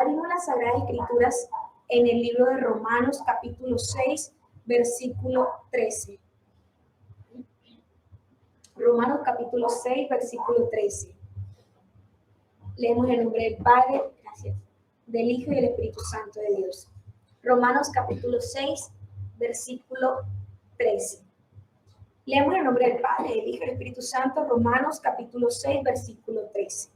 Abrimos las Sagradas Escrituras en el libro de Romanos, capítulo 6, versículo 13. Romanos, capítulo 6, versículo 13. Leemos en el nombre del Padre, gracias, del Hijo y del Espíritu Santo de Dios. Romanos, capítulo 6, versículo 13. Leemos en el nombre del Padre, del Hijo y del Espíritu Santo, Romanos, capítulo 6, versículo 13.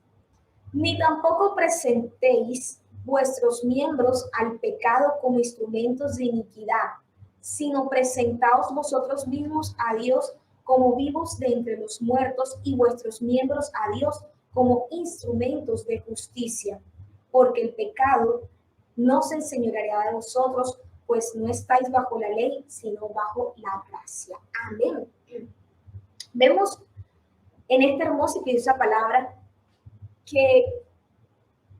Ni tampoco presentéis vuestros miembros al pecado como instrumentos de iniquidad, sino presentaos vosotros mismos a Dios como vivos de entre los muertos y vuestros miembros a Dios como instrumentos de justicia, porque el pecado no se enseñoreará de vosotros, pues no estáis bajo la ley, sino bajo la gracia. Amén. Vemos en esta hermosa y preciosa palabra que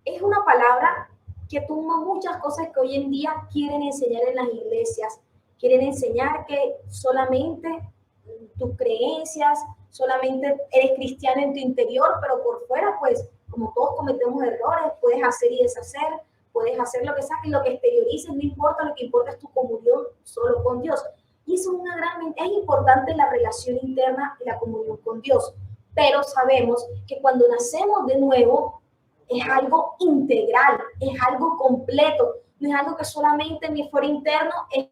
es una palabra que tumba muchas cosas que hoy en día quieren enseñar en las iglesias. Quieren enseñar que solamente tus creencias, solamente eres cristiano en tu interior, pero por fuera, pues, como todos cometemos errores, puedes hacer y deshacer, puedes hacer lo que sea, y lo que exteriorices no importa, lo que importa es tu comunión solo con Dios. Y eso es una gran, es importante la relación interna y la comunión con Dios. Pero sabemos que cuando nacemos de nuevo, es algo integral, es algo completo, no es algo que solamente en mi foro interno es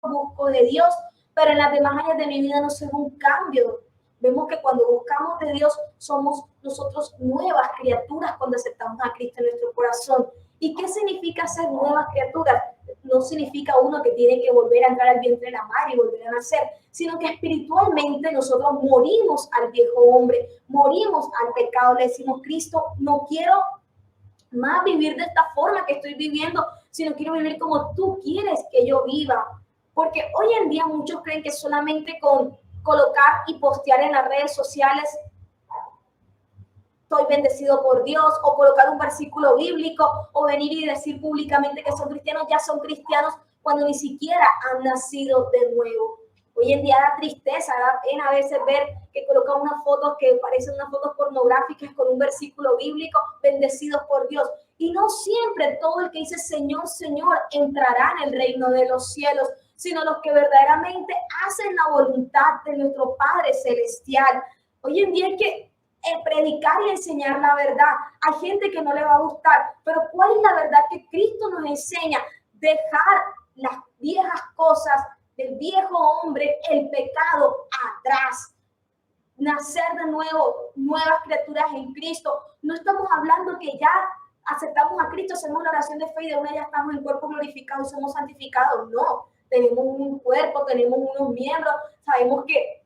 busco de Dios, pero en las demás áreas de mi vida no se ve un cambio. Vemos que cuando buscamos de Dios somos nosotros nuevas criaturas cuando aceptamos a Cristo en nuestro corazón. ¿Y qué significa ser nuevas criaturas? No significa uno que tiene que volver a entrar al vientre de la madre y volver a nacer, sino que espiritualmente nosotros morimos al viejo hombre, morimos al pecado, le decimos, Cristo, no quiero más vivir de esta forma que estoy viviendo, sino quiero vivir como tú quieres que yo viva. Porque hoy en día muchos creen que solamente con colocar y postear en las redes sociales estoy bendecido por Dios, o colocar un versículo bíblico, o venir y decir públicamente que son cristianos, ya son cristianos cuando ni siquiera han nacido de nuevo. Hoy en día da tristeza, da pena a veces ver que colocan unas fotos que parecen unas fotos pornográficas con un versículo bíblico, bendecidos por Dios. Y no siempre todo el que dice Señor, Señor, entrará en el reino de los cielos, sino los que verdaderamente hacen la voluntad de nuestro Padre Celestial. Hoy en día hay que predicar y enseñar la verdad. Hay gente que no le va a gustar, pero ¿cuál es la verdad que Cristo nos enseña? Dejar las viejas cosas del viejo hombre, el pecado atrás, nacer de nuevo, nuevas criaturas en Cristo. No estamos hablando que ya aceptamos a Cristo, hacemos la oración de fe y de una ya estamos en cuerpo glorificado y somos santificados. No, tenemos un cuerpo, tenemos unos miembros, sabemos que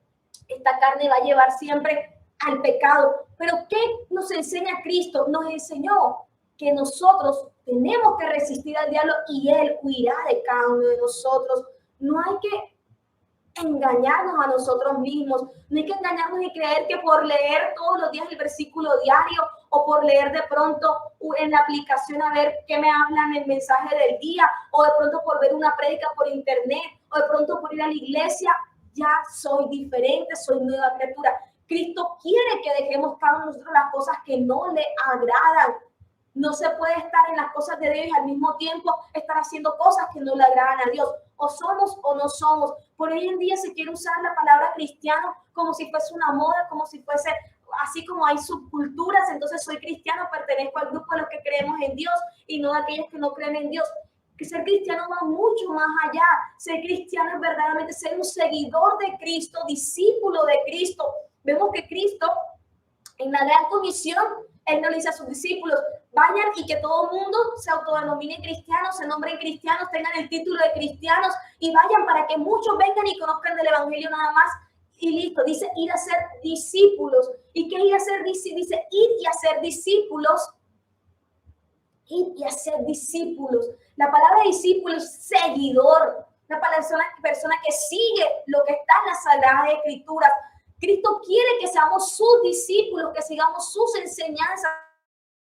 esta carne va a llevar siempre al pecado. Pero ¿qué nos enseña Cristo? Nos enseñó que nosotros tenemos que resistir al diablo y él huirá de cada uno de nosotros. No hay que engañarnos a nosotros mismos, no hay que engañarnos y creer que por leer todos los días el versículo diario o por leer de pronto en la aplicación a ver qué me hablan el mensaje del día o de pronto por ver una prédica por internet o de pronto por ir a la iglesia, ya soy diferente, soy nueva criatura. Cristo quiere que dejemos cada uno de nosotros las cosas que no le agradan. No se puede estar en las cosas de Dios y al mismo tiempo estar haciendo cosas que no le agradan a Dios. O somos o no somos. Por hoy en día se quiere usar la palabra cristiano como si fuese una moda, como si fuese, así como hay subculturas, entonces soy cristiano, pertenezco al grupo de los que creemos en Dios y no de aquellos que no creen en Dios. Que ser cristiano va mucho más allá. Ser cristiano es verdaderamente ser un seguidor de Cristo, discípulo de Cristo. Vemos que Cristo, en la gran comisión, él no le dice a sus discípulos, vayan y que todo el mundo se autodenomine cristianos, se nombren cristianos, tengan el título de cristianos y vayan para que muchos vengan y conozcan del evangelio nada más y listo. Dice ir a ser discípulos. ¿Y qué ir a ser? Dice ir y a ser discípulos. Ir y a ser discípulos. La palabra discípulo es seguidor, una persona que sigue lo que está en las Sagradas Escrituras. Cristo quiere que seamos sus discípulos, que sigamos sus enseñanzas,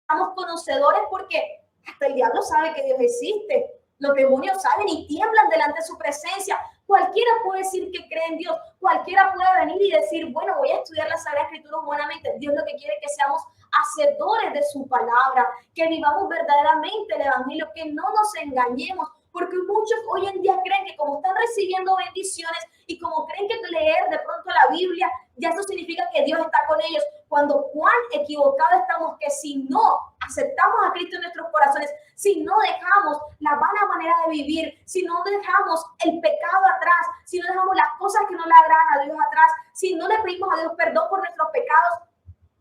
seamos conocedores, porque hasta el diablo sabe que Dios existe. Los demonios saben y tiemblan delante de su presencia. Cualquiera puede decir que cree en Dios. Cualquiera puede venir y decir, bueno, voy a estudiar las Sagradas Escrituras buenamente. Dios lo que quiere es que seamos hacedores de su palabra, que vivamos verdaderamente el evangelio, que no nos engañemos, porque muchos hoy en día creen que como están recibiendo bendiciones y como creen que leer de pronto la Biblia, ya eso significa que Dios está con ellos, cuando cuán equivocados estamos, que si no aceptamos a Cristo en nuestros corazones, si no dejamos la vana manera de vivir, si no dejamos el pecado atrás, si no dejamos las cosas que no le agradan a Dios atrás, si no le pedimos a Dios perdón por nuestros pecados,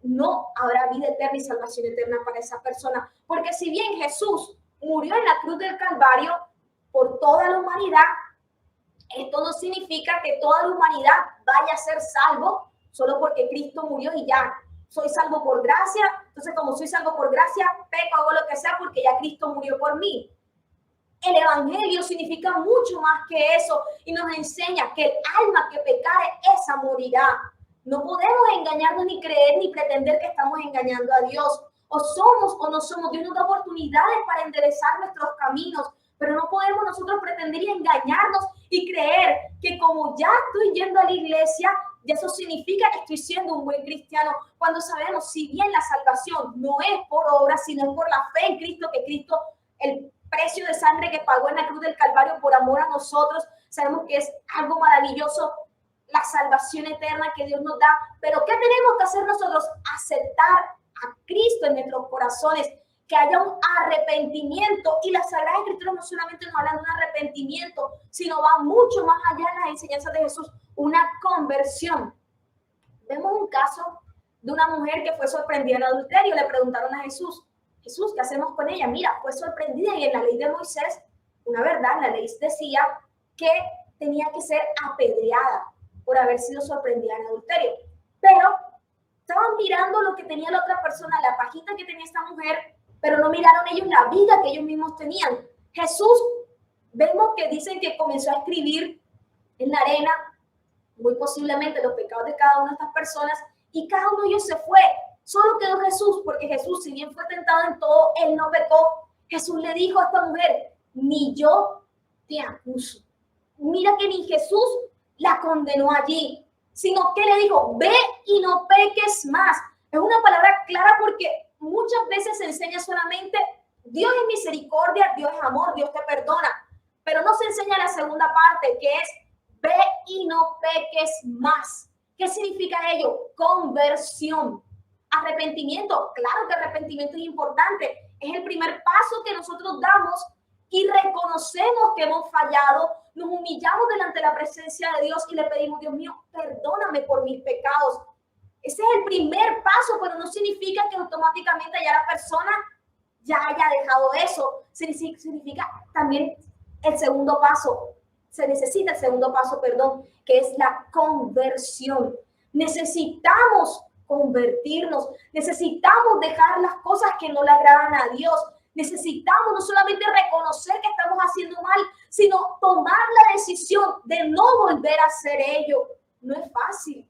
no habrá vida eterna y salvación eterna para esa persona. Porque si bien Jesús murió en la cruz del Calvario por toda la humanidad, esto no significa que toda la humanidad vaya a ser salvo solo porque Cristo murió y ya soy salvo por gracia. Entonces, como soy salvo por gracia, peco, hago lo que sea porque ya Cristo murió por mí. El evangelio significa mucho más que eso y nos enseña que el alma que pecare, esa morirá. No podemos engañarnos ni creer ni pretender que estamos engañando a Dios. O somos o no somos. Dios nos da oportunidades para enderezar nuestros caminos, pero no podemos nosotros pretender y engañarnos y creer que como ya estoy yendo a la iglesia, y eso significa que estoy siendo un buen cristiano, cuando sabemos, si bien la salvación no es por obras, sino por la fe en Cristo, que Cristo, el precio de sangre que pagó en la cruz del Calvario por amor a nosotros, sabemos que es algo maravilloso, la salvación eterna que Dios nos da. Pero ¿qué tenemos que hacer nosotros? Aceptar a Cristo en nuestros corazones, que haya un arrepentimiento. Y las Sagradas Escrituras no solamente nos hablan de un arrepentimiento, sino va mucho más allá de las enseñanzas de Jesús, una conversión. Vemos un caso de una mujer que fue sorprendida en adulterio. Le preguntaron a Jesús, Jesús, ¿qué hacemos con ella? Mira, fue sorprendida y en la ley de Moisés, una verdad, la ley decía que tenía que ser apedreada por haber sido sorprendida en adulterio. Pero estaban mirando lo que tenía la otra persona, la pajita que tenía esta mujer, pero no miraron ellos la vida que ellos mismos tenían. Jesús, vemos que dicen que comenzó a escribir en la arena, muy posiblemente los pecados de cada una de estas personas, y cada uno de ellos se fue. Solo quedó Jesús, porque Jesús, si bien fue tentado en todo, él no pecó. Jesús le dijo a esta mujer, ni yo te acuso. Mira que ni Jesús la condenó allí, sino que le dijo, ve y no peques más. Es una palabra clara porque muchas veces se enseña solamente Dios es misericordia, Dios es amor, Dios te perdona, pero no se enseña la segunda parte, que es ve y no peques más. ¿Qué significa ello? Conversión. Arrepentimiento. Claro que arrepentimiento es importante, es el primer paso que nosotros damos y reconocemos que hemos fallado, nos humillamos delante de la presencia de Dios y le pedimos, Dios mío, perdóname por mis pecados. Ese es el primer paso, pero no significa que automáticamente ya la persona ya haya dejado eso. Significa también el segundo paso. Se necesita el segundo paso, perdón, que es la conversión. Necesitamos convertirnos, necesitamos dejar las cosas que no le agradan a Dios. Necesitamos no solamente reconocer que estamos haciendo mal, sino tomar la decisión de no volver a hacer ello. No es fácil,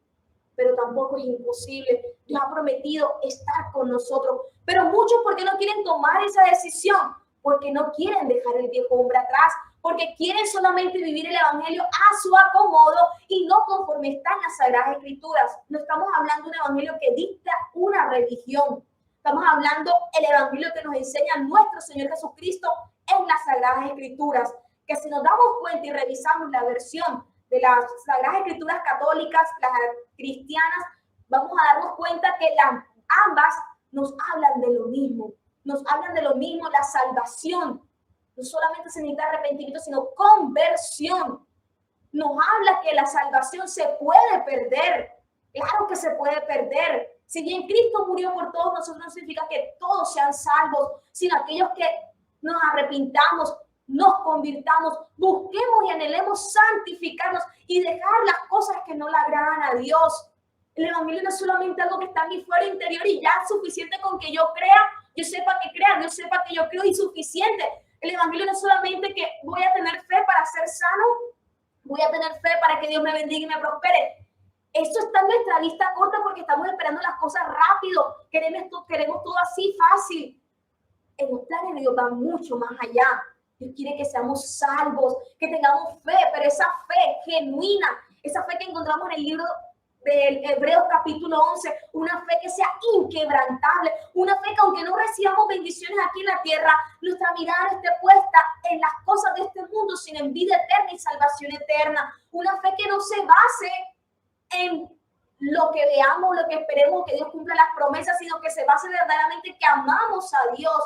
pero tampoco es imposible. Dios ha prometido estar con nosotros. Pero muchos, ¿por qué no quieren tomar esa decisión? Porque no quieren dejar el viejo hombre atrás, porque quieren solamente vivir el evangelio a su acomodo y no conforme están las Sagradas Escrituras. No estamos hablando de un evangelio que dicta una religión. Estamos hablando del evangelio que nos enseña nuestro Señor Jesucristo en las Sagradas Escrituras. Que si nos damos cuenta y revisamos la versión de las Sagradas Escrituras católicas, las cristianas, vamos a darnos cuenta que ambas nos hablan de lo mismo. Nos hablan de lo mismo, la salvación. No solamente se necesita arrepentimiento, sino conversión. Nos habla que la salvación se puede perder. Claro que se puede perder. Si bien Cristo murió por todos nosotros, no significa que todos sean salvos, sino aquellos que nos arrepintamos, nos convirtamos, busquemos y anhelemos santificarnos y dejar las cosas que no le agradan a Dios. El evangelio no es solamente algo que está en mi fuero interior y ya es suficiente con que yo crea, yo sepa que crea, yo sepa que yo creo y suficiente. El evangelio no es solamente que voy a tener fe para ser sano, voy a tener fe para que Dios me bendiga y me prospere. Eso está en nuestra vista corta porque estamos esperando las cosas rápido, queremos todo así fácil. En los planes de Dios va mucho más allá. Dios quiere que seamos salvos, que tengamos fe, pero esa fe genuina, esa fe que encontramos en el libro del Hebreos capítulo 11, una fe que sea inquebrantable, una fe que aunque no recibamos bendiciones aquí en la tierra, nuestra mirada esté puesta en las cosas de este mundo, sino en vida eterna y salvación eterna, una fe que no se base en lo que veamos, lo que esperemos, que Dios cumpla las promesas, sino que se base verdaderamente que amamos a Dios.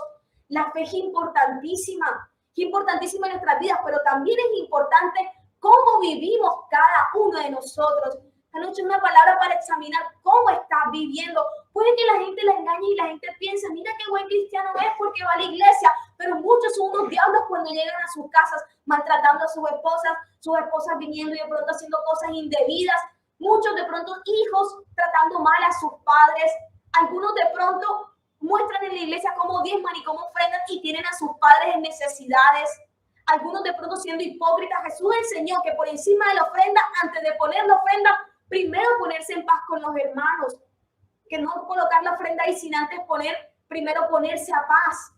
La fe es importantísima en nuestras vidas, pero también es importante cómo vivimos cada uno de nosotros. Esta noche es una palabra para examinar cómo estás viviendo. Puede que la gente la engañe y la gente piense, mira qué buen cristiano es porque va a la iglesia, pero muchos son unos diablos cuando llegan a sus casas maltratando a sus esposas viniendo y de pronto haciendo cosas indebidas, muchos de pronto hijos tratando mal a sus padres, algunos de pronto muestran en la iglesia cómo diezman y cómo ofrendan y tienen a sus padres en necesidades. Algunos de pronto siendo hipócritas. Jesús enseñó que por encima de la ofrenda, antes de poner la ofrenda, primero ponerse en paz con los hermanos. Que no colocar la ofrenda ahí sin antes primero ponerse a paz.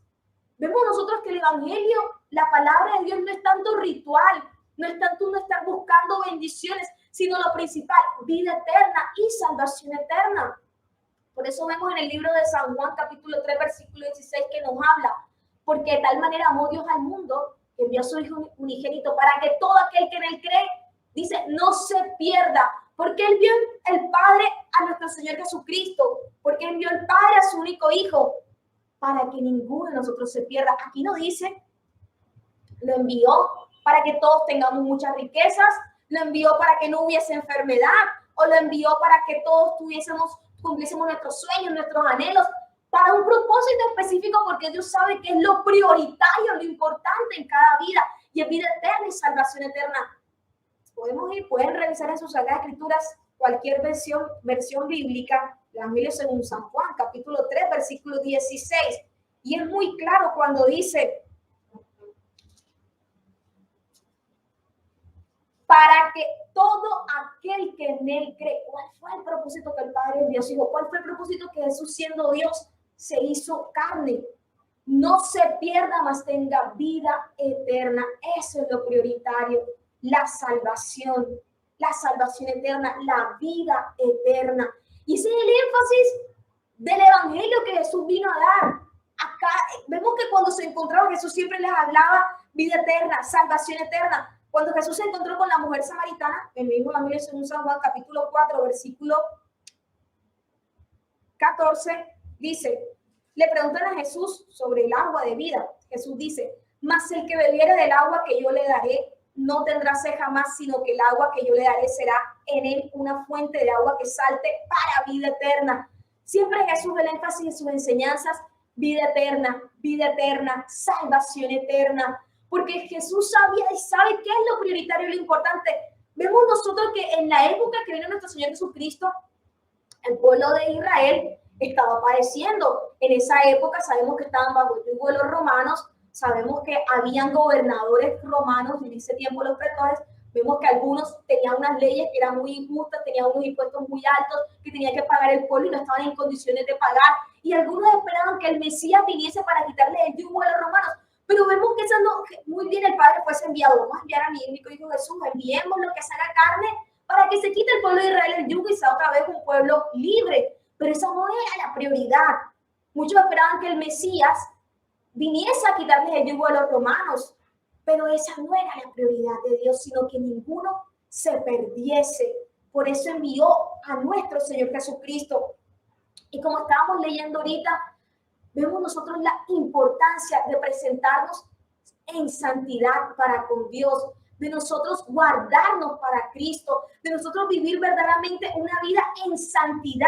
Vemos nosotros que el evangelio, la palabra de Dios no es tanto ritual, no es tanto uno estar buscando bendiciones, sino lo principal, vida eterna y salvación eterna. Por eso vemos en el libro de San Juan, capítulo 3, versículo 16, que nos habla, porque de tal manera amó Dios al mundo, que envió a su Hijo unigénito, para que todo aquel que en él cree, dice, no se pierda, porque él vio el Padre a nuestro Señor Jesucristo, porque envió el Padre a su único Hijo, para que ninguno de nosotros se pierda. Aquí no dice, lo envió para que todos tengamos muchas riquezas, lo envió para que no hubiese enfermedad, o lo envió para que todos cumpliésemos nuestros sueños, nuestros anhelos, para un propósito específico, porque Dios sabe que es lo prioritario, lo importante en cada vida, y es vida eterna y salvación eterna. Pueden revisar en sus Sagradas Escrituras cualquier versión bíblica, el Evangelio según San Juan, capítulo 3, versículo 16, y es muy claro cuando dice, para que todo aquel que en él cree. ¿Cuál fue el propósito que el Padre envió a su Hijo? ¿Cuál fue el propósito que Jesús, siendo Dios, se hizo carne? No se pierda, mas tenga vida eterna. Eso es lo prioritario. La salvación eterna, la vida eterna. Y ese es el énfasis del evangelio que Jesús vino a dar. Acá vemos que cuando se encontraron, Jesús siempre les hablaba vida eterna, salvación eterna. Cuando Jesús se encontró con la mujer samaritana, en el mismo Evangelio según San Juan, capítulo 4, versículo 14, dice, le preguntan a Jesús sobre el agua de vida. Jesús dice, mas el que bebiere del agua que yo le daré, no tendrá sed jamás, sino que el agua que yo le daré será en él una fuente de agua que salte para vida eterna. Siempre Jesús, el énfasis en sus enseñanzas, vida eterna, salvación eterna. Porque Jesús sabía y sabe qué es lo prioritario y lo importante. Vemos nosotros que en la época que vino nuestro Señor Jesucristo, el pueblo de Israel estaba padeciendo. En esa época sabemos que estaban bajo el yugo de los romanos, sabemos que habían gobernadores romanos en ese tiempo, los pretores. Vemos que algunos tenían unas leyes que eran muy injustas, tenían unos impuestos muy altos que tenía que pagar el pueblo y no estaban en condiciones de pagar. Y algunos esperaban que el Mesías viniese para quitarle el yugo a los romanos. Pero vemos que eso no, muy bien el Padre fuese enviado. Vamos a enviar a mi único Hijo Jesús, enviemos lo que se haga carne para que se quite el pueblo de Israel el yugo y sea otra vez un pueblo libre. Pero esa no era la prioridad. Muchos esperaban que el Mesías viniese a quitarles el yugo a los romanos, pero esa no era la prioridad de Dios, sino que ninguno se perdiese. Por eso envió a nuestro Señor Jesucristo. Y como estábamos leyendo ahorita, vemos nosotros la importancia de presentarnos en santidad para con Dios, de nosotros guardarnos para Cristo, de nosotros vivir verdaderamente una vida en santidad,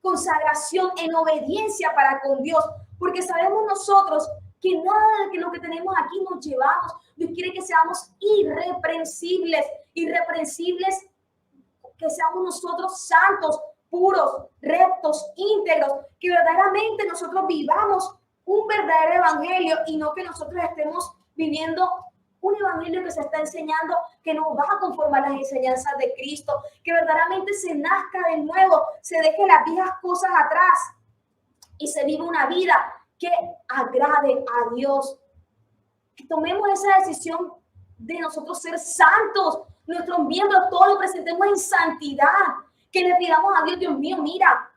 consagración, en obediencia para con Dios, porque sabemos nosotros que nada de lo que tenemos aquí nos llevamos. Dios quiere que seamos irreprensibles, que seamos nosotros santos, puros, rectos, íntegros, que verdaderamente nosotros vivamos un verdadero evangelio y no que nosotros estemos viviendo un evangelio que se está enseñando que no va a conformar las enseñanzas de Cristo, que verdaderamente se nazca de nuevo, se deje las viejas cosas atrás y se viva una vida que agrade a Dios. Que tomemos esa decisión de nosotros ser santos, nuestros miembros todos lo presentemos en santidad, Que le pidamos a Dios, Dios mío, mira,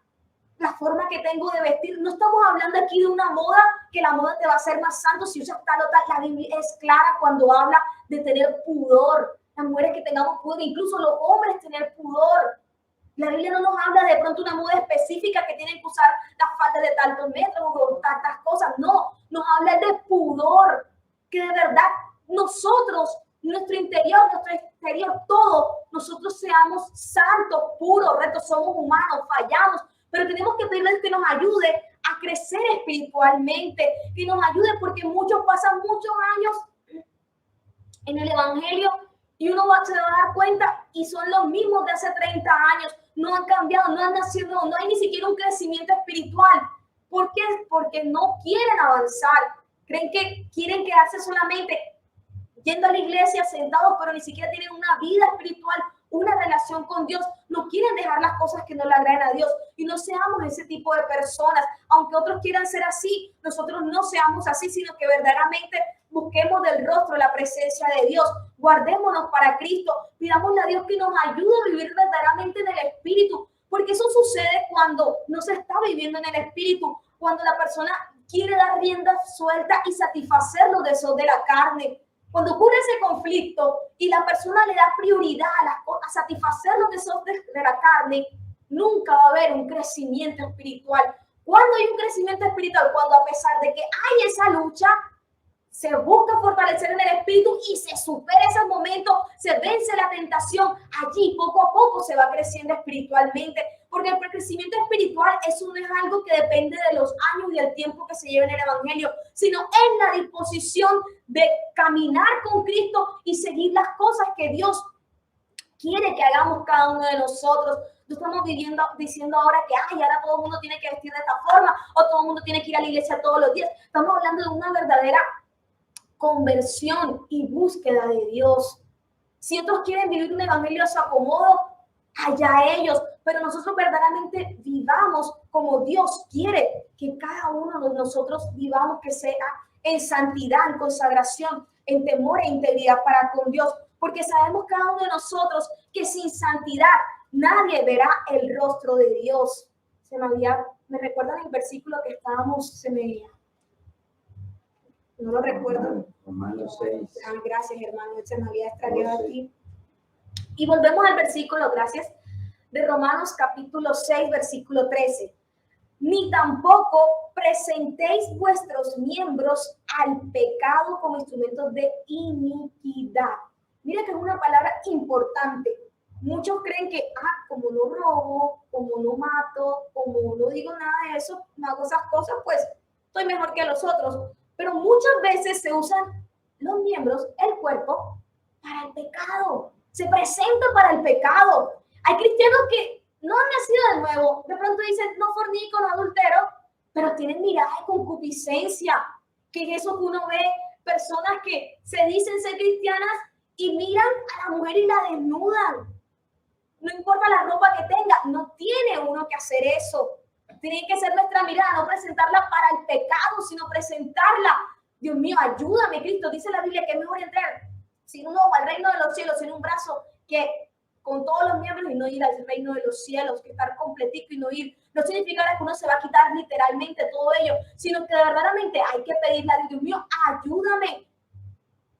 la forma que tengo de vestir. No estamos hablando aquí de una moda, que la moda te va a hacer más santo si usas tal o tal. La Biblia es clara cuando habla de tener pudor. Las mujeres que tengamos pudor, incluso los hombres tener pudor. La Biblia no nos habla de pronto una moda específica que tienen que usar las faldas de tantos metros o tantas cosas. No, nos habla de pudor, que de verdad nosotros, nuestro interior, nuestro exterior, todo, nosotros seamos santos, puros, rectos. Somos humanos, fallamos, pero tenemos que pedirle que nos ayude a crecer espiritualmente, que nos ayude, porque muchos pasan muchos años en el evangelio y uno se va a dar cuenta y son los mismos de hace 30 años, no han cambiado, no han nacido, no hay ni siquiera un crecimiento espiritual. ¿Por qué? Porque no quieren avanzar, creen que quieren quedarse solamente yendo a la iglesia, sentados, pero ni siquiera tienen una vida espiritual, una relación con Dios. No quieren dejar las cosas que no le agradan a Dios. Y no seamos ese tipo de personas. Aunque otros quieran ser así, nosotros no seamos así, sino que verdaderamente busquemos del rostro la presencia de Dios. Guardémonos para Cristo. Pidámosle a Dios que nos ayude a vivir verdaderamente en el Espíritu. Porque eso sucede cuando no se está viviendo en el Espíritu. Cuando la persona quiere dar rienda suelta y satisfacer los deseos de la carne. Cuando ocurre ese conflicto y la persona le da prioridad a satisfacer los deseos de la carne, nunca va a haber un crecimiento espiritual. ¿Cuándo hay un crecimiento espiritual? Cuando a pesar de que hay esa lucha, se busca fortalecer en el espíritu y se supera ese momento, se vence la tentación. Allí poco a poco se va creciendo espiritualmente, porque el crecimiento espiritual eso no es algo que depende de los años y el tiempo que se lleva en el evangelio, sino en la disposición de caminar con Cristo y seguir las cosas que Dios quiere que hagamos cada uno de nosotros. No estamos diciendo ahora que ahora todo el mundo tiene que vestir de esta forma o todo el mundo tiene que ir a la iglesia todos los días. Estamos hablando de una verdadera conversión y búsqueda de Dios. Si otros quieren vivir un evangelio a su acomodo, allá ellos, pero nosotros verdaderamente vivamos como Dios quiere que cada uno de nosotros vivamos, que sea en santidad, en consagración, en temor e integridad para con Dios, porque sabemos cada uno de nosotros que sin santidad nadie verá el rostro de Dios. Me recuerdan el versículo que estábamos, no lo recuerdo. Romanos 6. Gracias, hermano. Se me había extraviado aquí. Y volvemos al versículo, gracias, de Romanos capítulo 6, versículo 13. Ni tampoco presentéis vuestros miembros al pecado como instrumentos de iniquidad. Mira que es una palabra importante. Muchos creen que, como no robo, como no mato, como no digo nada de eso, no hago esas cosas, pues estoy mejor que los otros. Pero muchas veces se usan los miembros, el cuerpo, para el pecado. Se presenta para el pecado. Hay cristianos que no han nacido de nuevo. De pronto dicen, no fornico, no adultero, pero tienen mirada de concupiscencia. Que es eso que uno ve, personas que se dicen ser cristianas y miran a la mujer y la desnudan. No importa la ropa que tenga, no tiene uno que hacer eso. Tiene que ser nuestra mirada, no presentarla para el pecado, sino presentarla. Dios mío, ayúdame, Cristo. Dice la Biblia que es mejor entrar sin un ojo al reino de los cielos, sin un brazo, que con todos los miembros y no ir al reino de los cielos, que estar completito y no ir. No significa que uno se va a quitar literalmente todo ello, sino que verdaderamente hay que pedirle a Dios mío, ayúdame.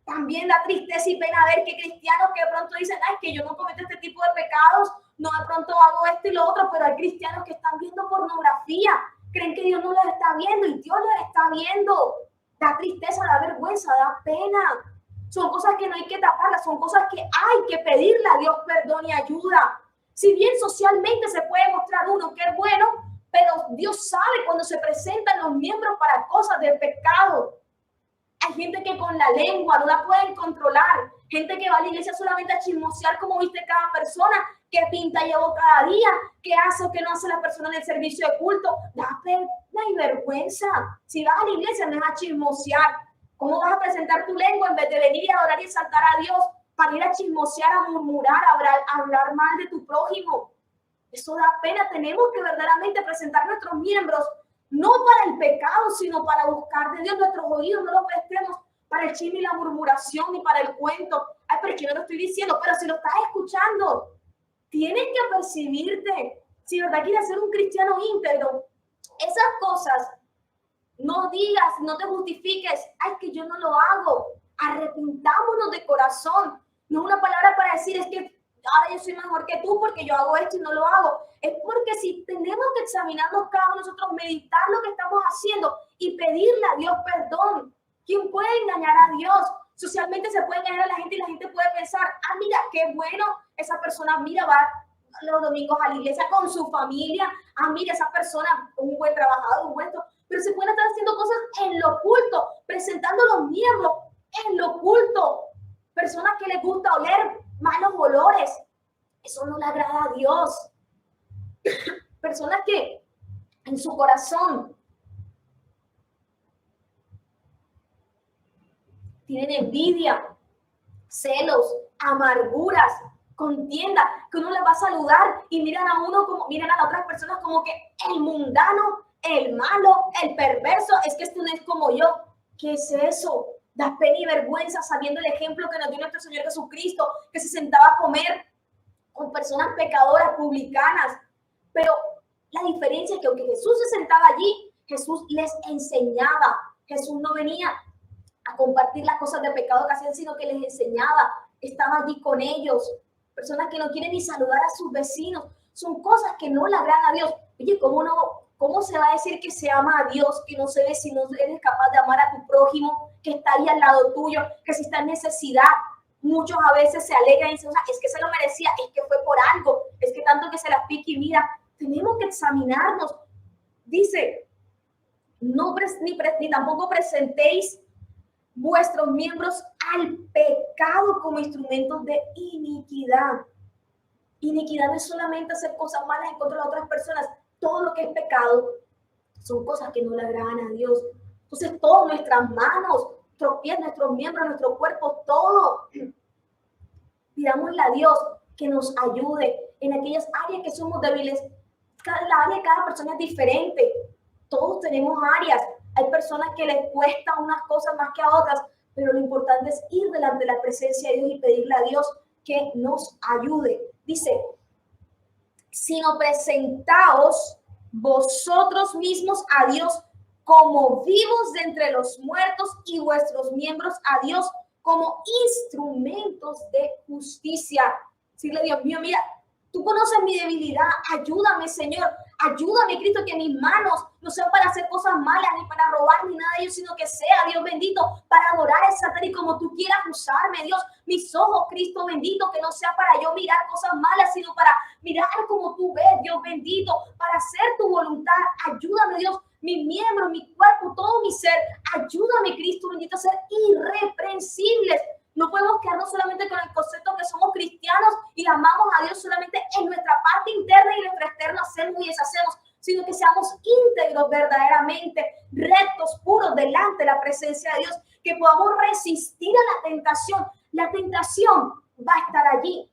También da tristeza y pena ver que cristianos que de pronto dicen, es que yo no cometo este tipo de pecados, no de pronto hago esto y lo otro, pero hay cristianos que están viendo pornografía, creen que Dios no los está viendo y Dios los está viendo. Da tristeza, da vergüenza, da pena. Son cosas que no hay que taparlas, son cosas que hay que pedirle a Dios perdón y ayuda. Si bien socialmente se puede mostrar uno que es bueno, pero Dios sabe cuando se presentan los miembros para cosas del pecado. Hay gente que con la lengua no la pueden controlar. Gente que va a la iglesia solamente a chismosear como viste cada persona, que pinta y llevo cada día, que hace o que no hace la persona en el servicio de culto. Da pena y vergüenza. Si vas a la iglesia no es a chismosear. ¿Cómo vas a presentar tu lengua en vez de venir y adorar y exaltar a Dios para ir a chismosear, a murmurar, a hablar mal de tu prójimo? Eso da pena. Tenemos que verdaderamente presentar nuestros miembros no para el pecado, sino para buscar de Dios. Nuestros oídos no los prestemos para el chisme y la murmuración ni para el cuento. Ay, pero yo no lo estoy diciendo, pero si lo estás escuchando, Tienes que percibirte. Si de verdad quieres ser un cristiano íntegro, esas cosas, no digas, no te justifiques, ay, que yo no lo hago. Arrepintámonos de corazón. No es una palabra para decir, es que ahora yo soy mejor que tú porque yo hago esto y no lo hago. Es porque si tenemos que examinarnos cada uno de nosotros, meditar lo que estamos haciendo y pedirle a Dios perdón. ¿Quién puede engañar a Dios? Socialmente se puede engañar a la gente y la gente puede pensar, ah, mira, qué bueno, esa persona, mira, va los domingos a la iglesia con su familia, ah, mira, esa persona, un buen trabajador, un buen... Pero se pueden estar haciendo cosas en lo oculto, presentando los miembros en lo oculto. Personas que les gusta oler malos olores. Eso no le agrada a Dios. Personas que en su corazón tienen envidia, celos, amarguras, contienda, que uno les va a saludar y miran a uno como, miran a las otras personas como que el mundano, el malo, el perverso, es que esto no es como yo. ¿Qué es eso? Da pena y vergüenza sabiendo el ejemplo que nos dio nuestro Señor Jesucristo, que se sentaba a comer con personas pecadoras, publicanas. Pero la diferencia es que aunque Jesús se sentaba allí, Jesús les enseñaba. Jesús no venía a compartir las cosas de pecado que hacían, sino que les enseñaba. Estaba allí con ellos. Personas que no quieren ni saludar a sus vecinos. Son cosas que no le agradan a Dios. Oye, ¿cómo se va a decir que se ama a Dios, que no se ve si no eres capaz de amar a tu prójimo, que está ahí al lado tuyo, que si está en necesidad? Muchos a veces se alegran y dicen, o sea, es que se lo merecía, es que fue por algo, es que tanto que se las pique y mira, tenemos que examinarnos. Dice, no ni tampoco presentéis vuestros miembros al pecado como instrumentos de iniquidad. Iniquidad no es solamente hacer cosas malas en contra de otras personas. Todo lo que es pecado son cosas que no le agradan a Dios. Entonces, todas nuestras manos, nuestros pies, nuestros miembros, nuestro cuerpo, todo. Pidámosle a Dios que nos ayude en aquellas áreas que somos débiles. La área de cada persona es diferente. Todos tenemos áreas. Hay personas que les cuesta unas cosas más que a otras, pero lo importante es ir delante de la presencia de Dios y pedirle a Dios que nos ayude. Dice, sino presentaos vosotros mismos a Dios como vivos de entre los muertos y vuestros miembros a Dios como instrumentos de justicia. Decirle, Dios mío, mira, tú conoces mi debilidad, ayúdame, Señor, ayúdame, Cristo, que mis manos no sean para hacer cosas malas, ni para robar, ni nada de ello, sino que sea, Dios bendito, para adorar a Satán y como tú quieras usarme, Dios. Mis ojos, Cristo bendito, que no sea para yo mirar cosas malas, sino para mirar como tú ves, Dios bendito, para hacer tu voluntad. Ayúdame, Dios, mis miembros, mi cuerpo, todo mi ser. Ayúdame, Cristo bendito, a ser irreprensibles. No podemos quedarnos solamente con el concepto que somos cristianos y amamos a Dios solamente en nuestra parte interna y en nuestra externa hacemos y deshacemos, sino que seamos íntegros verdaderamente, rectos, puros delante de la presencia de Dios, que podamos resistir a la tentación. La tentación va a estar allí.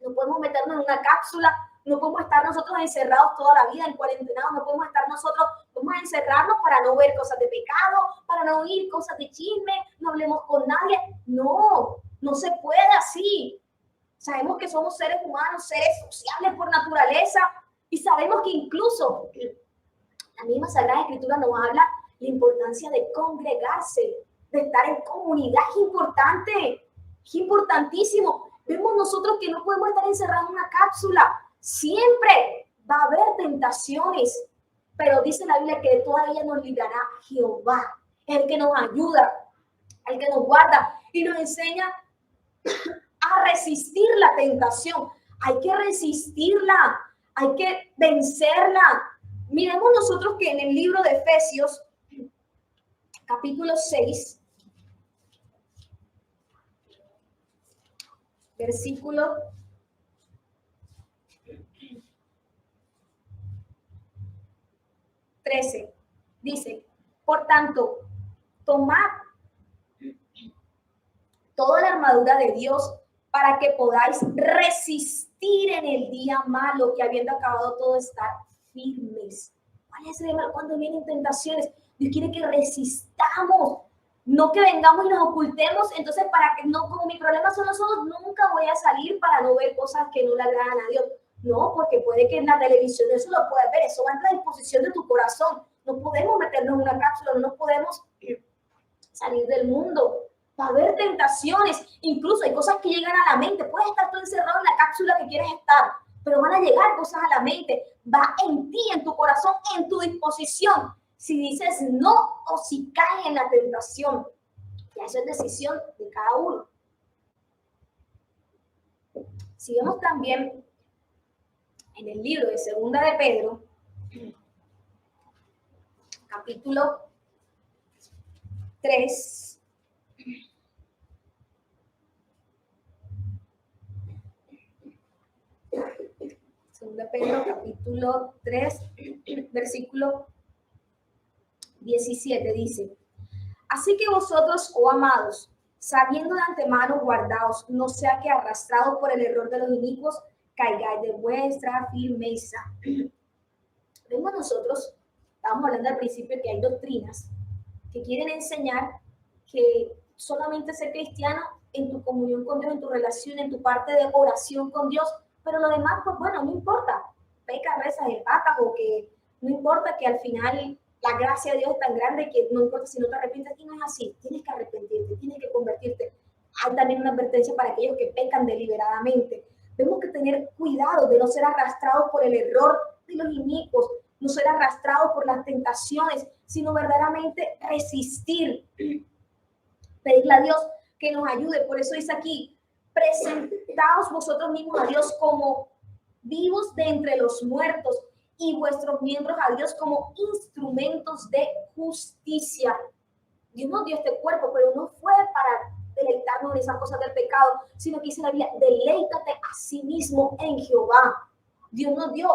No podemos meternos en una cápsula, no podemos estar nosotros encerrados toda la vida en cuarentena, no podemos estar nosotros, vamos a encerrarnos para no ver cosas de pecado, para no oír cosas de chisme, no hablemos con nadie. No, no se puede así. Sabemos que somos seres humanos, seres sociales por naturaleza, y sabemos que incluso la misma Sagrada Escritura nos habla la importancia de congregarse, de estar en comunidad. Es importante, es importantísimo. Vemos nosotros que no podemos estar encerrados en una cápsula. Siempre va a haber tentaciones, pero dice la Biblia que de todas ellas nos librará Jehová, el que nos ayuda, el que nos guarda y nos enseña a resistir la tentación. Hay que resistirla, hay que vencerla. Miremos nosotros que en el libro de Efesios, capítulo 6, versículo 13, dice, por tanto, tomad toda la armadura de Dios para que podáis resistir en el día malo y habiendo acabado todo estar firmes. ¿Cuál es el mal? Cuando vienen tentaciones, Dios quiere que resistamos. No que vengamos y nos ocultemos, entonces para que no, como mi problema son nosotros, nunca voy a salir para no ver cosas que no le agradan a Dios. No, porque puede que en la televisión eso lo puedas ver, eso va a la disposición de tu corazón. No podemos meternos en una cápsula, no nos podemos salir del mundo. Va a haber tentaciones, incluso hay cosas que llegan a la mente. Puedes estar tú encerrado en la cápsula que quieres estar, pero van a llegar cosas a la mente. Va en ti, en tu corazón, en tu disposición. Si dices no o si caes en la tentación. Ya eso es decisión de cada uno. Si vemos también en el libro de Segunda de Pedro, capítulo 3, Segunda de Pedro, capítulo 3, versículo 17, dice: así que vosotros, oh amados, sabiendo de antemano, guardaos, no sea que arrastrados por el error de los inicuos, caigáis de vuestra firmeza. Vemos nosotros, estábamos hablando al principio que hay doctrinas que quieren enseñar que solamente ser cristiano en tu comunión con Dios, en tu relación, en tu parte de oración con Dios, pero lo demás, pues bueno, no importa, pecas, rezas, empatas, o que no importa, que al final la gracia de Dios es tan grande que no importa si no te arrepientes, y no es así, tienes que arrepentirte, tienes que convertirte. Hay también una advertencia para aquellos que pecan deliberadamente. Vemos que tener cuidado de no ser arrastrados por el error de los inicuos, no ser arrastrados por las tentaciones, sino verdaderamente resistir, pedirle a Dios que nos ayude. Por eso dice aquí: presentaos vosotros mismos a Dios como vivos de entre los muertos y vuestros miembros a Dios como instrumentos de justicia. Dios nos dio este cuerpo, pero no fue para deleitarnos en esas cosas del pecado, sino que dice la Biblia: deleítate a sí mismo en Jehová. Dios nos dio,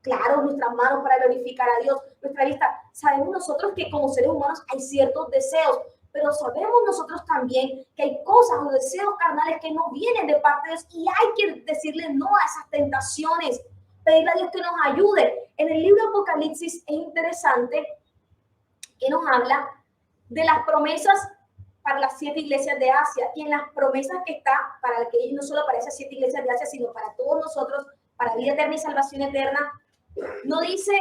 claro, nuestras manos para glorificar a Dios, nuestra vista. Sabemos nosotros que como seres humanos hay ciertos deseos, pero sabemos nosotros también que hay cosas o deseos carnales que no vienen de parte de Dios, y hay que decirle no a esas tentaciones, pedirle a Dios que nos ayude. En el libro de Apocalipsis es interesante que nos habla de las promesas para las 7 iglesias de Asia, y en las promesas que está para que no solo para esas 7 iglesias de Asia, sino para todos nosotros, para vida eterna y salvación eterna, no dice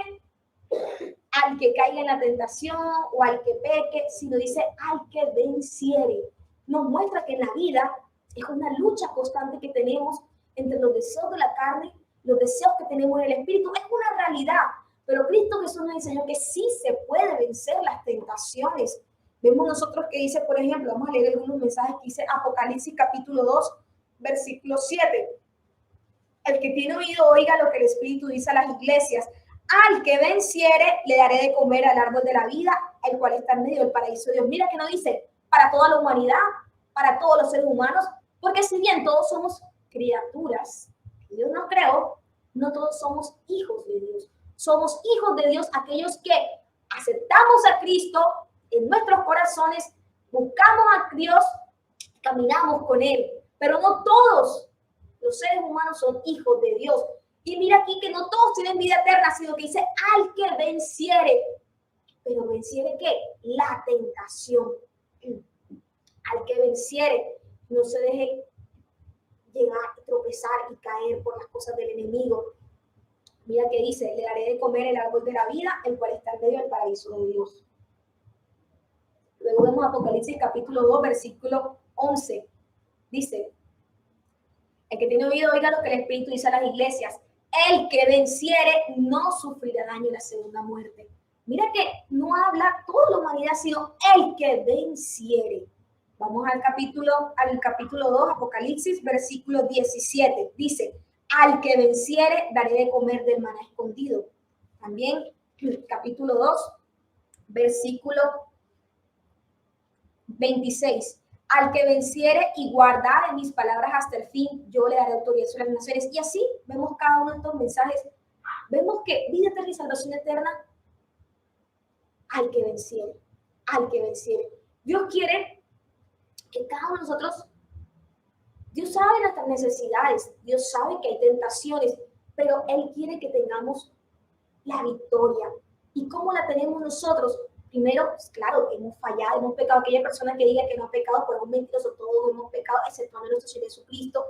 al que caiga en la tentación o al que peque, sino dice al que venciere. Nos muestra que en la vida es una lucha constante que tenemos entre los deseos de la carne, los deseos que tenemos en el espíritu. Es una realidad, pero Cristo Jesús nos enseñó que sí se puede vencer las tentaciones. Vemos nosotros que dice, por ejemplo, vamos a leer algunos mensajes que dice Apocalipsis capítulo 2, versículo 7. El que tiene oído oiga lo que el Espíritu dice a las iglesias. Al que venciere, le daré de comer al árbol de la vida, el cual está en medio del paraíso de Dios. Mira que no dice para toda la humanidad, para todos los seres humanos, porque si bien todos somos criaturas, Dios nos creó, no todos somos hijos de Dios. Somos hijos de Dios aquellos que aceptamos a Cristo en nuestros corazones, buscamos a Dios, caminamos con Él, pero no todos los seres humanos son hijos de Dios. Y mira aquí que no todos tienen vida eterna, sino que dice al que venciere. Pero venciere ¿qué? La tentación. Al que venciere, no se deje llegar, tropezar y caer por las cosas del enemigo. Mira que dice: le daré de comer el árbol de la vida, el cual está en medio del paraíso de Dios. Luego vemos Apocalipsis capítulo 2, versículo 11. Dice: el que tiene oído oiga lo que el Espíritu dice a las iglesias. El que venciere no sufrirá daño en la segunda muerte. Mira que no habla toda la humanidad, sino el que venciere. Vamos al capítulo 2, Apocalipsis, versículo 17. Dice: al que venciere daré de comer del maná escondido. También capítulo 2, versículo 26. Al que venciere y guardare mis palabras hasta el fin, yo le daré autoridad sobre las naciones. Y así vemos cada uno de estos mensajes. Vemos que vida eterna y salvación eterna al que venciere, al que venciere. Dios quiere que cada uno de nosotros, Dios sabe nuestras necesidades, Dios sabe que hay tentaciones, pero Él quiere que tengamos la victoria. ¿Y cómo la tenemos nosotros? Primero, pues, claro, hemos fallado, hemos pecado. Aquella persona que diga que no ha pecado, pues es un mentiroso. Todos hemos pecado, excepto nuestro Señor Jesucristo.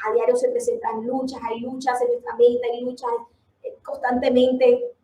A diario se presentan luchas, hay luchas en nuestra mente, hay luchas constantemente.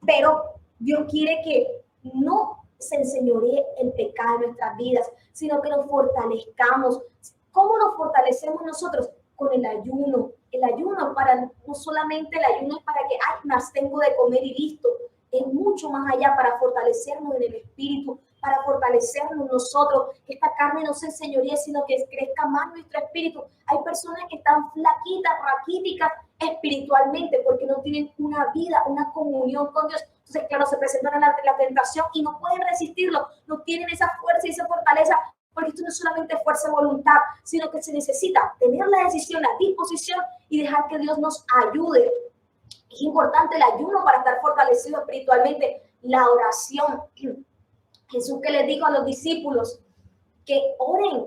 Pero Dios quiere que no se enseñoree el pecado en nuestras vidas, sino que nos fortalezcamos. ¿Cómo nos fortalecemos nosotros? Con el ayuno. El ayuno para, no solamente el ayuno es para que, ay, me abstengo de comer y listo. Es mucho más allá para fortalecernos en el espíritu, para fortalecernos nosotros, que esta carne no se enseñoree, sino que crezca más nuestro espíritu. Hay personas que están flaquitas, raquíticas espiritualmente porque no tienen una vida, una comunión con Dios. Entonces, claro, se presentan en la tentación y no pueden resistirlo, no tienen esa fuerza y esa fortaleza, porque esto no es solamente fuerza de voluntad, sino que se necesita tener la decisión, la disposición y dejar que Dios nos ayude. Es importante el ayuno para estar fortalecido espiritualmente, la oración. Jesús que les dijo a los discípulos que oren,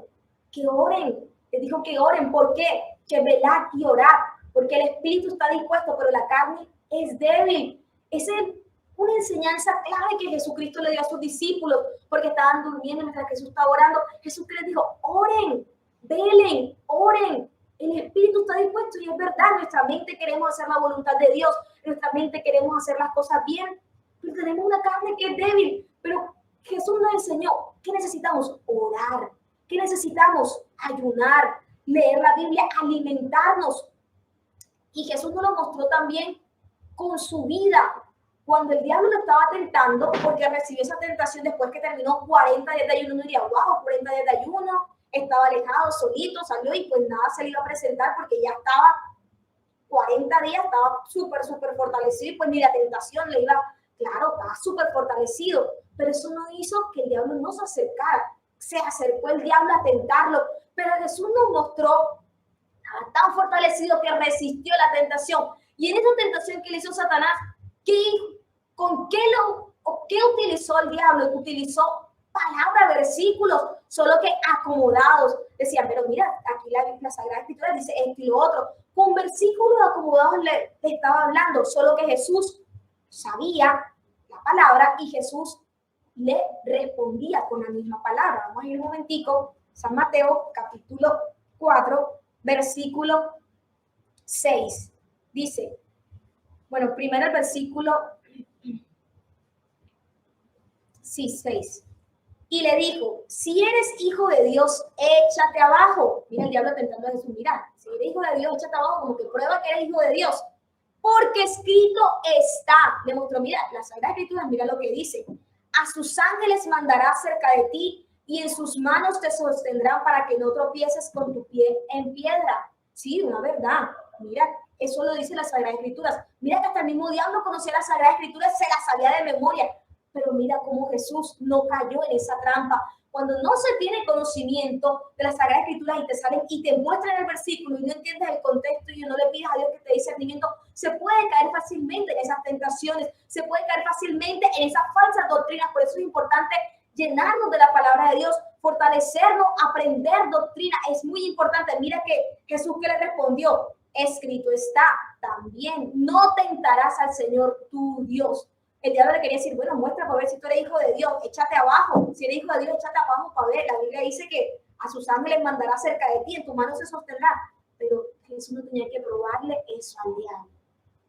les dijo que oren. ¿Por qué? Que velar y orar, porque el espíritu está dispuesto, pero la carne es débil. Esa es una enseñanza clave que Jesucristo le dio a sus discípulos, porque estaban durmiendo mientras Jesús estaba orando. Jesús que les dijo, oren, velen, oren. El espíritu está dispuesto y es verdad, nuestra mente queremos hacer la voluntad de Dios, nuestra mente queremos hacer las cosas bien, pero tenemos una carne que es débil. Pero Jesús nos enseñó que necesitamos orar, que necesitamos ayunar, leer la Biblia, alimentarnos. Y Jesús nos lo mostró también con su vida. Cuando el diablo lo estaba tentando, porque recibió esa tentación después que terminó 40 días de ayuno, uno diría, wow, 40 días de ayuno, estaba alejado, solito, salió y pues nada se le iba a presentar porque ya estaba 40 días, estaba súper fortalecido y pues ni la tentación le iba, claro, estaba súper fortalecido, pero eso no hizo que el diablo no se acercara. Se acercó el diablo a tentarlo, pero Jesús nos mostró, estaba tan fortalecido que resistió la tentación. Y en esa tentación que le hizo Satanás, ¿qué utilizó el diablo? Utilizó palabras, versículos, solo que acomodados. Decían, pero mira, aquí la Sagrada Escritura dice esto y lo otro. Con versículos acomodados le estaba hablando, solo que Jesús sabía la palabra y Jesús le respondía con la misma palabra. Vamos a ir un momentico. San Mateo, capítulo 4, versículo 6. Dice, bueno, primero el versículo 6. Y le dijo, si eres hijo de Dios, échate abajo. Mira el diablo tentando a Jesús, mira, si eres hijo de Dios, échate abajo, como que prueba que eres hijo de Dios. Porque escrito está. Le mostró, mira, la Sagrada Escritura, mira lo que dice. A sus ángeles mandará cerca de ti y en sus manos te sostendrán para que no tropieces con tu pie en piedra. Sí, una verdad. Mira, eso lo dice la Sagrada Escritura. Mira que hasta el mismo diablo conocía la Sagrada Escritura, se la sabía de memoria. Pero mira cómo Jesús no cayó en esa trampa. Cuando no se tiene conocimiento de la Sagrada Escritura y te salen y te muestran el versículo y no entiendes el contexto y no le pides a Dios que te dé discernimiento, se puede caer fácilmente en esas tentaciones, se puede caer fácilmente en esas falsas doctrinas. Por eso es importante llenarnos de la palabra de Dios, fortalecernos, aprender doctrina. Es muy importante. Mira que Jesús que le respondió, escrito está también, no tentarás al Señor tu Dios. El diablo le quería decir, bueno, muestra para ver si tú eres hijo de Dios, échate abajo. Si eres hijo de Dios, échate abajo para ver. La Biblia dice que a sus ángeles mandará cerca de ti, en tu mano se sostendrá. Pero Jesús no tenía que probarle eso al diablo.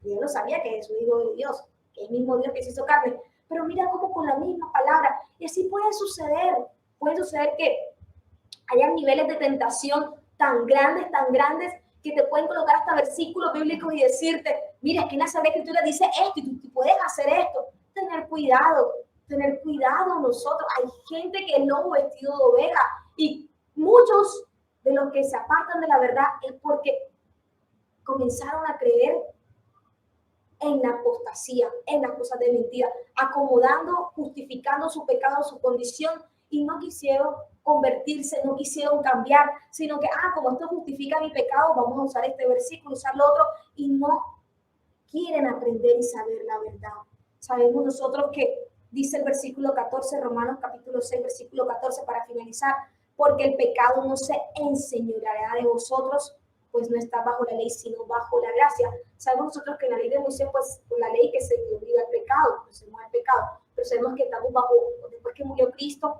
El diablo sabía que es su hijo de Dios, que es el mismo Dios que se hizo carne. Pero mira cómo con la misma palabra. Y así puede suceder que haya niveles de tentación tan grandes, que te pueden colocar hasta versículos bíblicos y decirte, mira, es que en la Sagrada Escritura dice esto y tú puedes hacer esto. Tener cuidado nosotros. Hay gente que es lobo vestido de oveja y muchos de los que se apartan de la verdad es porque comenzaron a creer en la apostasía, en las cosas de mentira, acomodando, justificando su pecado, su condición, y no quisieron convertirse, no quisieron cambiar, sino que, como esto justifica mi pecado, vamos a usar este versículo, usar lo otro, y no quieren aprender y saber la verdad. Sabemos nosotros que dice el versículo 14, Romanos capítulo 6, versículo 14, para finalizar, porque el pecado no se enseñoreará de vosotros, pues no está bajo la ley, sino bajo la gracia. Sabemos nosotros que en la ley de Moisés, pues con la ley que se obliga al pecado, pues se muere el pecado. pero sabemos que estamos bajo, después que murió Cristo,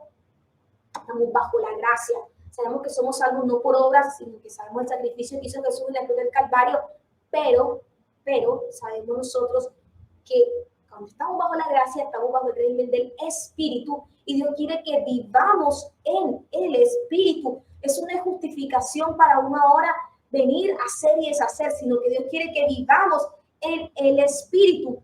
estamos bajo la gracia. Sabemos que somos salvos no por obras, sino que sabemos el sacrificio que hizo Jesús en la cruz del Calvario, pero sabemos nosotros que cuando estamos bajo la gracia, estamos bajo el régimen del Espíritu, y Dios quiere que vivamos en el Espíritu. Eso no es justificación para uno ahora venir a hacer y deshacer, sino que Dios quiere que vivamos en el Espíritu.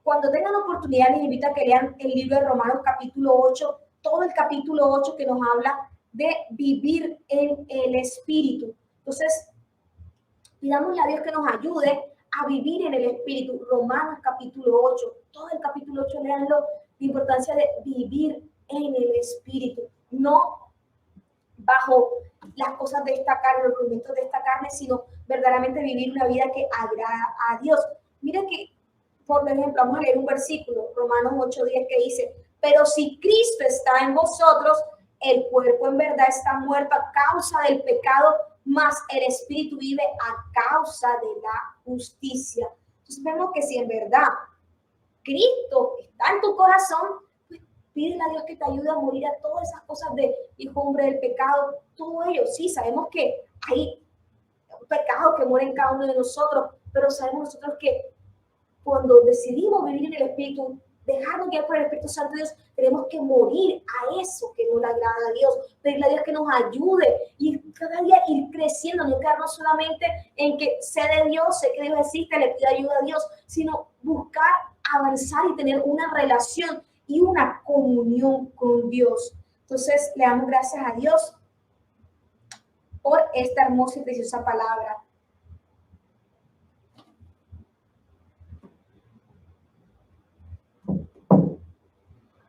Cuando tengan oportunidad, les invito a que lean el libro de Romanos capítulo 8, todo el capítulo 8 que nos habla de vivir en el Espíritu. Entonces, pidámosle a Dios que nos ayude a vivir en el Espíritu. Romanos capítulo 8, todo el capítulo 8, leanlo, la importancia de vivir en el Espíritu, no bajo las cosas de esta carne, los rudimentos de esta carne, sino verdaderamente vivir una vida que agrada a Dios. Miren que, por ejemplo, vamos a leer un versículo, Romanos 8:10, que dice: pero si Cristo está en vosotros, el cuerpo en verdad está muerto a causa del pecado, mas el Espíritu vive a causa de la justicia. Entonces vemos que si en verdad Cristo está en tu corazón, pues pídele a Dios que te ayude a morir a todas esas cosas de hijo hombre del pecado, todo ello. Sí, sabemos que hay pecados que mueren en cada uno de nosotros, pero sabemos nosotros que cuando decidimos vivir en el Espíritu, dejarnos guiar por el Espíritu Santo de Dios, tenemos que morir a eso que no le agrada a Dios, pedirle a Dios que nos ayude y cada día ir creciendo, no quedarnos solamente en que sé de Dios, sé que Dios existe, le pido ayuda a Dios, sino buscar avanzar y tener una relación y una comunión con Dios. Entonces, le damos gracias a Dios por esta hermosa y preciosa palabra.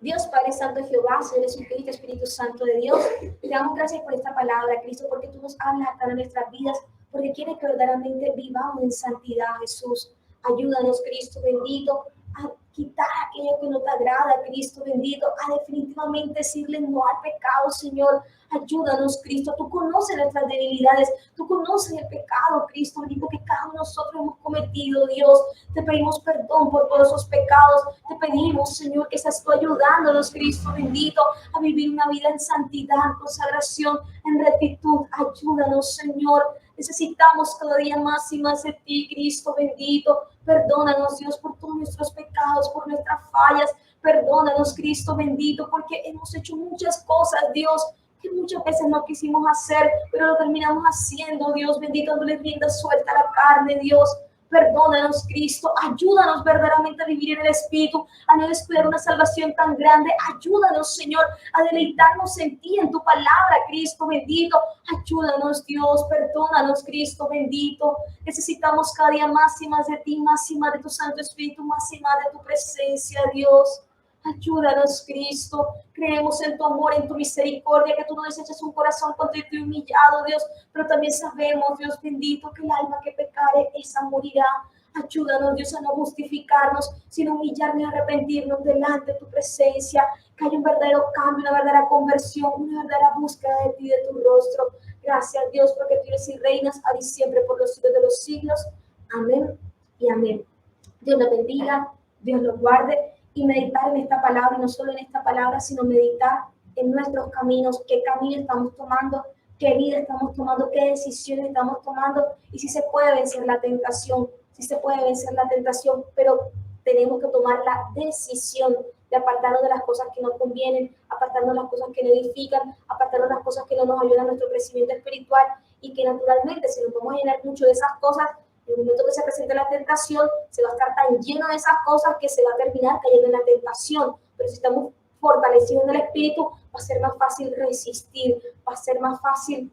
Dios Padre Santo, Jehová, Señor Jesucristo, Espíritu Santo de Dios, te damos gracias por esta palabra, Cristo, porque tú nos hablas acá en nuestras vidas, porque quieres que verdaderamente vivamos en santidad, Jesús. Ayúdanos, Cristo bendito, a quitar aquello que no te agrada, Cristo bendito, a definitivamente decirle no al pecado, Señor. Ayúdanos, Cristo. Tú conoces nuestras debilidades, tú conoces el pecado, Cristo bendito, que cada uno de nosotros hemos cometido, Dios. Te pedimos perdón por todos esos pecados. Te pedimos, Señor, que estás tú ayudándonos, Cristo bendito, a vivir una vida en santidad, en consagración, en rectitud. Ayúdanos, Señor. Necesitamos cada día más y más de ti, Cristo bendito. Perdónanos, Dios, por todos nuestros pecados, por nuestras fallas. Perdónanos, Cristo bendito, porque hemos hecho muchas cosas, Dios, que muchas veces no quisimos hacer, pero lo terminamos haciendo, Dios bendito, dándole rienda suelta a la carne, Dios. Perdónanos, Cristo. Ayúdanos verdaderamente a vivir en el Espíritu, a no descuidar una salvación tan grande. Ayúdanos, Señor, a deleitarnos en ti, en tu palabra, Cristo bendito. Ayúdanos, Dios. Perdónanos, Cristo bendito. Necesitamos cada día más y más de ti, más y más de tu Santo Espíritu, más y más de tu presencia, Dios. Ayúdanos, Cristo. Creemos en tu amor, en tu misericordia, que tú no desechas un corazón contrito y humillado, Dios. Pero también sabemos, Dios bendito, que el alma que pecare, esa morirá. Ayúdanos, Dios, a no justificarnos, sino humillarnos y arrepentirnos delante de tu presencia. Que haya un verdadero cambio, una verdadera conversión, una verdadera búsqueda de ti, de tu rostro. Gracias, Dios, porque tú eres y reinas a siempre por los siglos de los siglos. Amén y amén. Dios los bendiga, Dios los guarde. Y meditar en esta palabra, y no solo en esta palabra, sino meditar en nuestros caminos, qué camino estamos tomando, qué vida estamos tomando, qué decisiones estamos tomando, y si se puede vencer la tentación, pero tenemos que tomar la decisión de apartarnos de las cosas que nos convienen, apartarnos de las cosas que no edifican, apartarnos de las cosas que no nos ayudan a nuestro crecimiento espiritual, y que naturalmente, si nos vamos a llenar mucho de esas cosas, en el momento que se presente la tentación, se va a estar tan lleno de esas cosas que se va a terminar cayendo en la tentación. Pero si estamos fortalecidos en el Espíritu, va a ser más fácil resistir, va a ser más fácil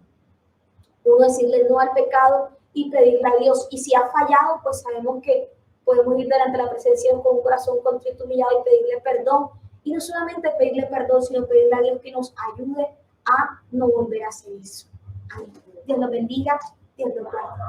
uno decirle no al pecado y pedirle a Dios. Y si ha fallado, pues sabemos que podemos ir delante de la presencia con un corazón contrito, humillado y pedirle perdón. Y no solamente pedirle perdón, sino pedirle a Dios que nos ayude a no volver a hacer eso. Amén. Dios los bendiga, Dios los guarde.